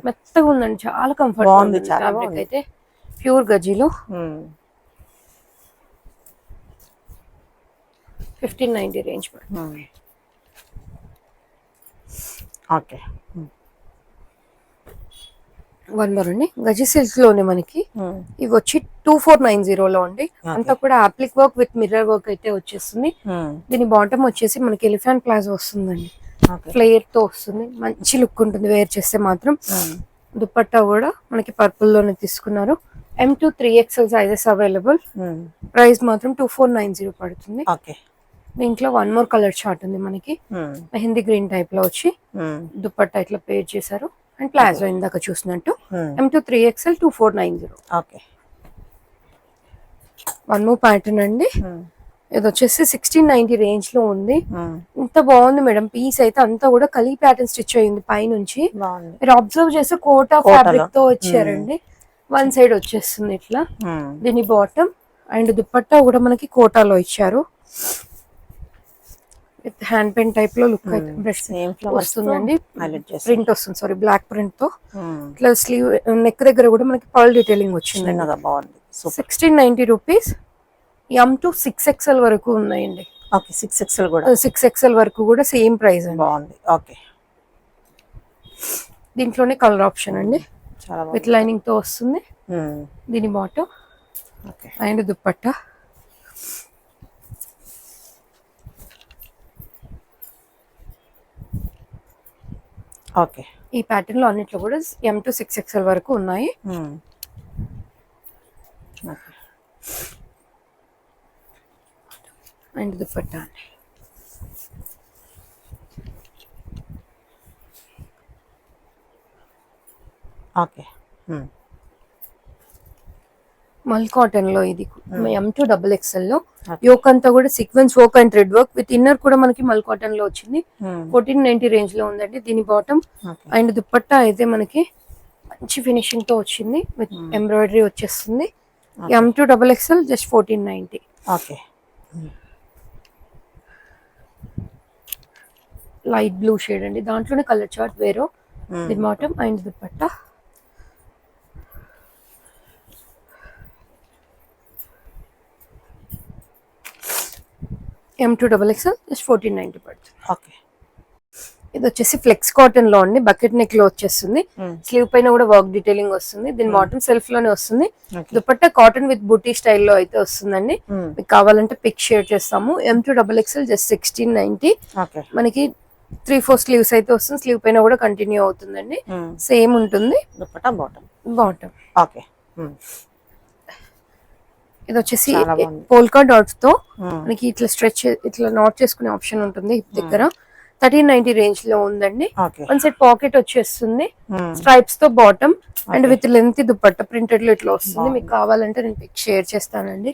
మెత్తగా ఉందండి, చాలా కంఫర్ట్ ఉంది ఫ్యాబ్రిక్ అయితే. ప్యూర్ గజ్జీలో 1590 రేంజ్. ఓకే, వన్ మోర్ అండి, గజ్జి సిల్క్ లోనే మనకి ఇవి వచ్చి 2490 లో అండి. అంతా కూడా అప్లిక్ వర్క్ విత్ మిర్రర్ వర్క్ అయితే వచ్చేస్తుంది. దీని బాటమ్ వచ్చేసి మనకి ఎలిఫెంట్ ప్లాజో వస్తుందండి. ఫ్లేర్ తో వస్తుంది, మంచి లుక్ ఉంటుంది వేర్ చేస్తే మాత్రం. దుపట్టా కూడా మనకి పర్పుల్ లోనే తీసుకున్నారు. M2 3XL sizes available. Price మాత్రం 2490 పడుతుంది. దీంట్లో వన్ మోర్ కలర్ చార్ట్ ఉంది మనకి. మెహందీ గ్రీన్ టైప్ లో వచ్చి దుపట్టా ఇట్లా పేర్ చేశారు. అండ్ ప్లాజో ఇందాక చూసినట్టు. M2 3XL 2490. Okay, one more pattern అండి. ఇది వచ్చేసి 1690 రేంజ్ లో ఉంది. ఇంత బాగుంది మేడం. పీస్ అయితే అంతా కూడా కలీ ప్యాటర్న్ స్టిచ్ అయ్యింది పైనుంచి. మీరు అబ్జర్వ్ చేస్తే కోటా ఫ్యాబ్రిక్ తో వచ్చారండి. వన్ సైడ్ వచ్చేస్తుంది ఇట్లా. దీని బాటమ్ అండ్ దుపట్టా కూడా మనకి కోటాలో ఇచ్చారు. విత్ హ్యాండ్ పెన్ టైప్ లో లుక్ అయితే వస్తుందండి. ప్రింట్ వస్తుంది, సారీ బ్లాక్ ప్రింట్ తో. ఇట్లా స్లీవ్ నెక్ దగ్గర కూడా మనకి పర్ల్ డీటెయిలింగ్ వచ్చింది. 1690 రూపీస్. M2 6XL వరకు ఉన్నాయండి. ఓకే, 6XL కూడా 6XL వరకు కూడా సేమ్ ప్రైస్ అండి. బాగుంది. ఓకే, దీంట్లోనే కలర్ ఆప్షన్ అండి. విత్ లైనింగ్ తో వస్తుంది. దీని బాటమ్ అండ్ దుపట్టా. ఓకే, ఈ ప్యాటర్న్ లో అన్నిట్లో కూడా M2 6XL వరకు ఉన్నాయి. అండ్ దుపట్టా అండి. ఓకే, మల్ కాటన్ లో ఇది M2XXL లో యోక్ అంతా కూడా sequence work and thread work with inner కూడా మనకి మల్ కాటన్ లో వచ్చింది. 1490 రేంజ్ లో ఉందండి. దీని బాటమ్ అండ్ దుపట్టా అయితే మనకి మంచి ఫినిషింగ్ తో వచ్చింది. విత్ ఎంబ్రాయిడరీ వచ్చేస్తుంది. M2XXL just 1490. Okay, light blue shade అండి. దాంట్లోనే కలర్ చార్ట్ వేరు. దీని bottom and dupatta. M2XXL just 1490 పడుతుంది. ఓకే, ఇది వచ్చేసి ఫ్లెక్స్ కాటన్ లో అండి. బకెట్ నెక్ లో వచ్చేస్తుంది. స్లీవ్ పైన కూడా వర్క్ డీటెయిలింగ్ వస్తుంది. దీని బాటమ్ సెల్ఫ్ లోనే వస్తుంది. దుపట్టా కాటన్ విత్ బూటీ స్టైల్లో అయితే వస్తుందండి. మీకు కావాలంటే పిక్ షేర్ చేస్తాము. M2XXL just 1690. మనకి 3-4 స్లీవ్స్ అయితే వస్తుంది. స్లీవ్ పైన కూడా కంటిన్యూ అవుతుందండి. సేమ్ ఉంటుంది. దుపట్టా బాటమ్. బాటమ్ ఓకే, ఇది వచ్చేసి చాలా బాగుంది. పోల్కా డాట్స్ తో Hmm. మనకి ఇట్లా స్ట్రెచ్ ఇట్లా నాట్ చేసుకునే ఆప్షన్ ఉంటుంది హిప్ దగ్గర. 1390 రేంజ్ లో ఉందండి. ఓకే. వన్ సైడ్ పాకెట్ వచ్చేస్తుంది, Hmm. స్ట్రైప్స్ తో bottom and Okay. With length dupatta printed లో ఇట్లా వస్తుంది. బాగుంది. మీకు కావాలంటే నేను పిక్ షేర్ చేస్తానండి.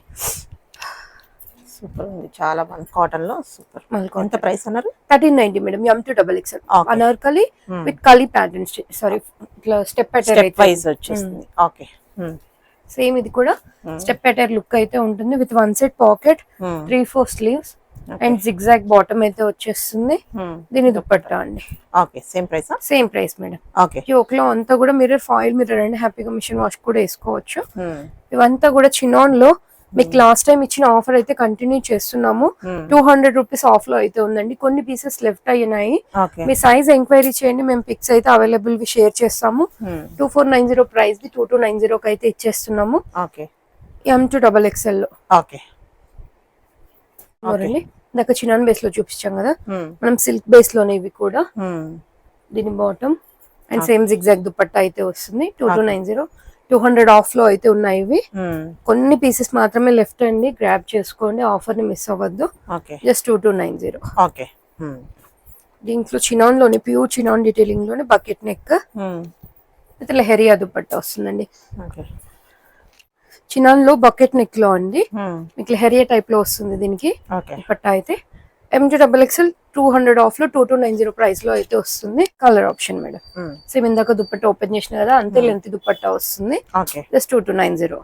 సూపర్ ఉంది, చాలా బాగుంది, కాటన్ లో సూపర్. మళ్ళీ ఎంత ప్రైస్ అన్నారు? 1390 madam. M2XXL Okay. Anarkali Hmm. With kali pattern, sorry ఇట్లా స్టెప్ స్టెప్ వైజ్ వచ్చేస్తుంది. ఓకే. సేమ్ ఇది కూడా స్టెప్ ప్యాటర్న్ లుక్ అయితే ఉంటుంది with one side pocket, 3/4 sleeves and zigzag bottom అయితే వచ్చేస్తుంది. దీని దుపట్టా అండి. Okay, same price? Same price madam. Okay. Yoke లో అంతా కూడా మిర్రర్, ఫాయిల్ మిర్రర్ అండి. హ్యాపీగా మిషన్ వాష్ కూడా వేసుకోవచ్చు. ఇవంతా కూడా చినాన్ లో మీకు లాస్ట్ టైం ఇచ్చిన ఆఫర్ అయితే కంటిన్యూ చేస్తున్నాము. 200 రూపీస్ ఆఫ్ లో అయితే ఉందండి. కొన్ని పీసెస్ లెఫ్ట్ అయినాయి. ఓకే. మీ సైజ్ ఎంక్వైరీ చేయండి, మేము పిక్స్ అయితే అవైలబుల్ వి షేర్ చేస్తాము. 2490 ప్రైస్ ది 2290 కి అయితే ఇచ్చేస్తున్నాము. ఓకే. M2XXL లో. ఓకే. చూడండి, ఇందాక చినాన్ బేస్ లో చూపించాం కదా, మనం సిల్క్ బేస్ లోనే ఇవి కూడా. దీని bottom and same zigzag dupatta అయితే వస్తుంది. 2290, 200 ఆఫ్ లో అయితే ఉన్నాయి ఇవి. కొన్ని పీసెస్ మాత్రమే లెఫ్ట్ అండి, గ్రాబ్ చేసుకోండి, ఆఫర్ ని మిస్ అవ్వద్దు. ఓకే. జస్ట్ 2290. ఓకే. దీంట్లో చినాన్ లోనే ప్యూర్ చినాన్ డీటెయిలింగ్ లోనే bucket neck with leheriya dupatta వస్తుందండి. ఓకే. చినాన్ లో బకెట్ నెక్ లో అండి, మీకు లెహరియా టైప్ లో వస్తుంది దీనికి ఓకే. దుపట్టా అయితే. M2XXL 200 ఆఫ్ లో 2290 ప్రైస్ లో అయితే వస్తుంది. Colour option madam. సేమ్ ఇందాక దుపట్టా ఓపెన్ చేసిన కదా, అంతే లెంత్ దుపట్టా వస్తుంది. ఓకే. జస్ట్ 2290.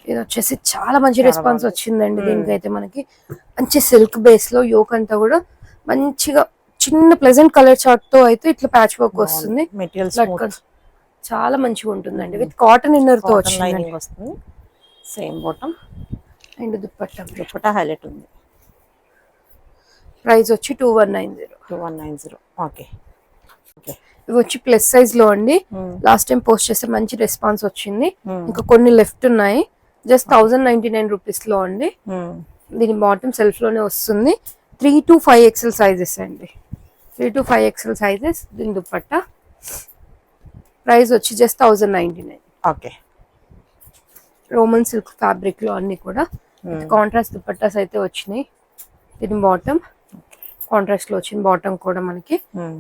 ఇది వచ్చేసి చాలా మంచి రెస్పాన్స్ వచ్చిందండి. దీనికైతే మనకి మంచి సిల్క్ బేస్ లో యోక్ అంతా కూడా మంచిగా చిన్న ప్లెజెంట్ కలర్ చార్ట్ తో అయితే ఇట్లా ప్యాచ్ వర్క్ వస్తుంది. మెటీరియల్ చాలా మంచిగా ఉంటుందండి. విత్ కాటన్ ఇన్నర్ తో వచ్చింది. వస్తుంది. Same bottom and dupatta. Dupatta highlight ఉంది. ప్రైస్ వచ్చి 2190. 2190. ఓకే. ఓకే. ఇవి వచ్చి ప్లస్ సైజ్ లో అండి. లాస్ట్ టైం పోస్ట్ చేస్తే మంచి రెస్పాన్స్ వచ్చింది. ఇంకా కొన్ని లెఫ్ట్ ఉన్నాయి. జస్ట్ 1099 రూపీస్ లో అండి. దీని బాటమ్ సెల్ఫ్ లోనే వస్తుంది. 3 to 5XL సైజెస్ అండి. 3 to 5XL సైజెస్. దీని దుపట్టా ప్రైస్ వచ్చి just 1099. Okay. Roman silk fabric లో అన్ని కూడా కాంట్రాస్ట్ దుపట్టాస్ అయితే వచ్చినాయి. దీని బాటమ్ కాంట్రాస్ట్ లో వచ్చింది. బాటమ్ కూడా మనకి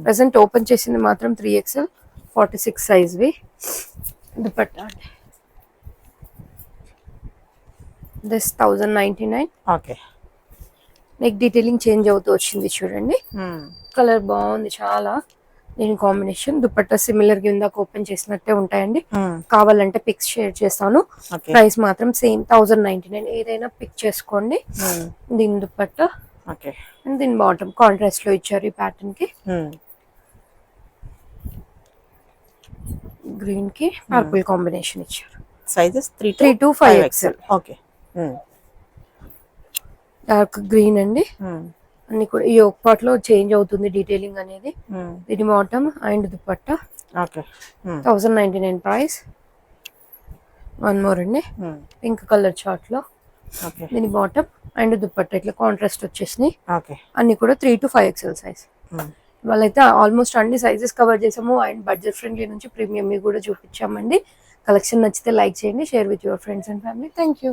ప్రెసెంట్ ఓపెన్ చేసింది మాత్రం 3XL 46 సైజ్ వి. దుపట్టా అండి. This 1099. Okay. Neck detailing change అవుతూ వచ్చింది చూడండి. కలర్ బాగుంది చాలా. దీని కాంబినేషన్ దుపట్టా సిమిలర్ గా ఇందాక ఓపెన్ చేసినట్టే ఉంటాయండి. కావాలంటే పిక్స్ షేర్ చేస్తాను. ప్రైస్ మాత్రం సేమ్ 1099. ఏదైనా పిక్ చేసుకోండి. దీని దుపట్టా ఓకే. అండ్ దీని బాటమ్ కాంట్రాస్ట్ లో ఇచ్చారు ఈ ప్యాటర్న్ కి. గ్రీన్ కి పర్పుల్ కాంబినేషన్ ఇచ్చారు. Sizes 3 to 5XL. Okay. Dark green అండి. అన్ని కూడా ఈ ఒక పార్ట్ లో చేంజ్ అవుతుంది డీటెయిలింగ్ అనేది. దీని bottom and dupatta. Okay. 1099 price. One more అండి, పింక్ కలర్ చార్ట్ లో. ఓకే. దీని బాటమ్ అండ్ దుపట్టా ఇట్లా కాంట్రాస్ట్ వచ్చేసినాయి. ఓకే. అన్ని కూడా 3 to 5XL సైజ్. వాళ్ళైతే ఆల్మోస్ట్ అన్ని సైజెస్ కవర్ చేసాము. అండ్ బడ్జెట్ ఫ్రెండ్లీ నుంచి ప్రీమియం కూడా చూపించామండి. కలెక్షన్ నచ్చితే లైక్ చేయండి, share with your friends and family. Thank you.